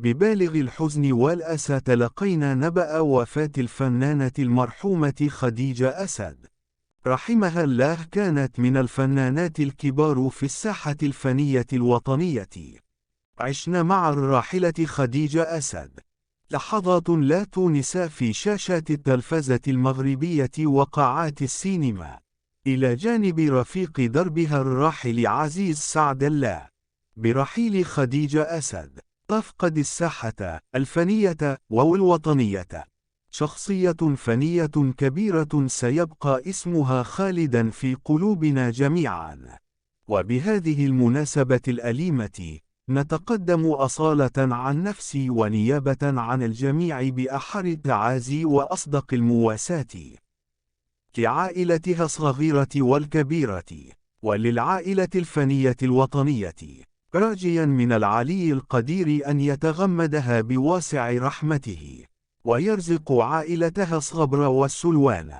ببالغ الحزن والأسى تلقينا نبأ وفاة الفنانة المرحومة خديجة أسد، رحمها الله. كانت من الفنانات الكبار في الساحة الفنية الوطنية. عشنا مع الراحلة خديجة أسد لحظات لا تنسى في شاشات التلفزة المغربية وقاعات السينما، إلى جانب رفيق دربها الراحل عزيز سعد الله. برحيل خديجة أسد تفقد الساحة الفنية والوطنية شخصية فنية كبيرة سيبقى اسمها خالدا في قلوبنا جميعا. وبهذه المناسبة الأليمة نتقدم أصالة عن نفسي ونيابة عن الجميع بأحر التعازي وأصدق المواساة لعائلتها الصغيرة والكبيرة وللعائلة الفنية الوطنية، راجيا من العلي القدير أن يتغمدها بواسع رحمته ويرزق عائلتها الصبر والسلوان.